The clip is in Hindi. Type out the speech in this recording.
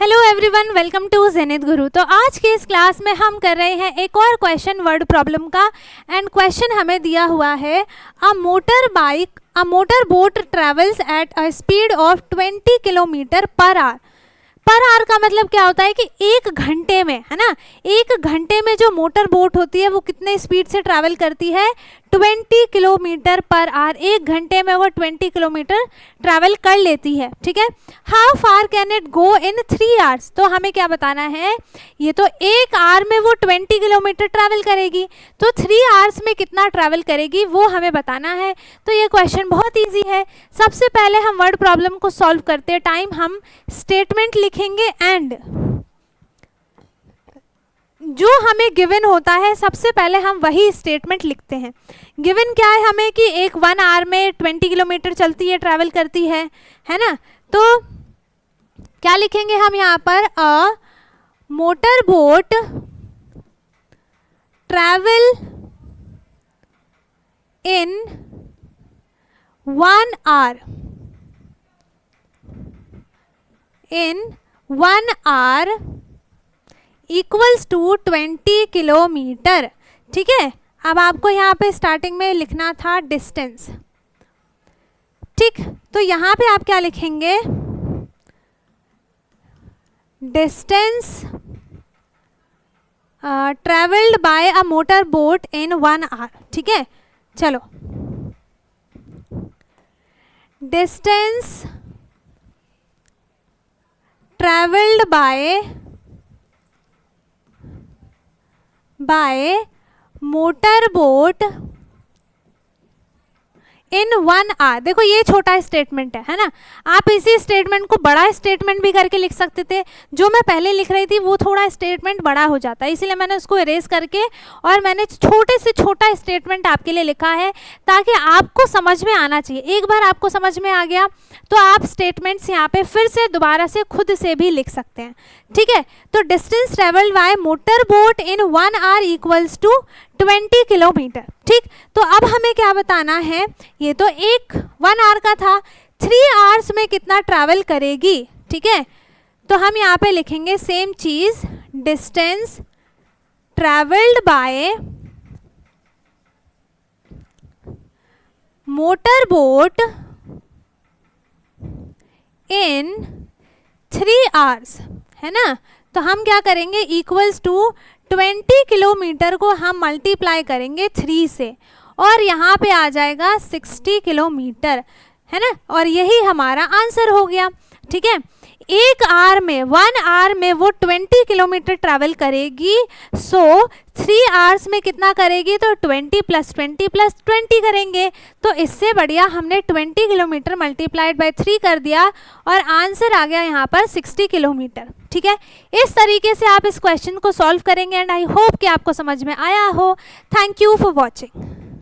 Hello everyone, welcome to Zenith guru. तो आज के इस क्लास में हम कर रहे हैं एक और क्वेश्चन वर्ड प्रॉब्लम का। एंड क्वेश्चन हमें दिया हुआ है अ motor boat travels at a speed of 20 kilometre per hour. Per hour का मतलब क्या होता है कि एक घंटे में, है ना, एक घंटे में जो मोटर बोट होती है वो कितने स्पीड से ट्रैवल करती है, 20 किलोमीटर पर आवर। एक घंटे में वो 20 किलोमीटर ट्रैवल कर लेती है। ठीक है, how far can it go in 3 hours. तो हमें क्या बताना है, ये तो एक आवर में वो 20 किलोमीटर ट्रैवल करेगी, तो 3 आवर्स में कितना ट्रैवल करेगी वो हमें बताना है। तो ये क्वेश्चन बहुत ईजी है। सबसे पहले हम वर्ड प्रॉब्लम को सॉल्व करते टाइम हम स्टेटमेंट लिखेंगे एंड जो हमें गिवन होता है सबसे पहले हम वही स्टेटमेंट लिखते हैं। गिवन क्या है हमें कि एक 1 आवर में 20 किलोमीटर चलती है, ट्रैवल करती है ना। तो क्या लिखेंगे हम यहाँ पर, a motor boat travel in 1 hour, in 1 hour equals to 20 kilometre. ठीक है, अब आपको यहाँ पे स्टार्टिंग में लिखना था डिस्टेंस। ठीक, तो यहाँ पे आप क्या लिखेंगे, distance travelled by a motor boat in 1 hour. ठीक है, चलो, distance travelled by motor boat in 1 hour. देखो ये छोटा स्टेटमेंट है ना। आप इसी स्टेटमेंट को बड़ा स्टेटमेंट भी करके लिख सकते थे। जो मैं पहले लिख रही थी वो थोड़ा स्टेटमेंट बड़ा हो जाता है, इसीलिए मैंने उसको इरेज करके और मैंने छोटे से छोटा स्टेटमेंट आपके लिए लिखा है ताकि आपको समझ में आना चाहिए। एक बार आपको समझ में आ गया तो आप स्टेटमेंट्स यहाँ पे फिर से दोबारा से खुद से भी लिख सकते हैं। ठीक है, तो distance travelled by motor boat in 1 hour equals to 20 kilometre. ठीक, तो अब हमें क्या बताना है, ये तो एक 1 आवर का था, 3 आवर्स में कितना ट्रैवल करेगी। ठीक है, तो हम यहाँ पे लिखेंगे सेम चीज, distance travelled bye motor boat इन 3 आवर्स, है ना। तो हम क्या करेंगे, इक्वल्स टू 20 किलोमीटर को हम मल्टीप्लाई करेंगे 3 से और यहाँ पे आ जाएगा 60 किलोमीटर, है ना। और यही हमारा आंसर हो गया। ठीक है, एक आवर में 1 आवर में वो 20 किलोमीटर ट्रैवल करेगी। सो 3 आवर्स में कितना करेगी, तो 20 + 20 + 20 करेंगे। तो इससे बढ़िया हमने 20 किलोमीटर मल्टीप्लाइड बाय 3 कर दिया और आंसर आ गया यहाँ पर 60 किलोमीटर। ठीक है, इस तरीके से आप इस क्वेश्चन को सॉल्व करेंगे एंड आई होप कि आपको समझ में आया हो। Thank you for watching.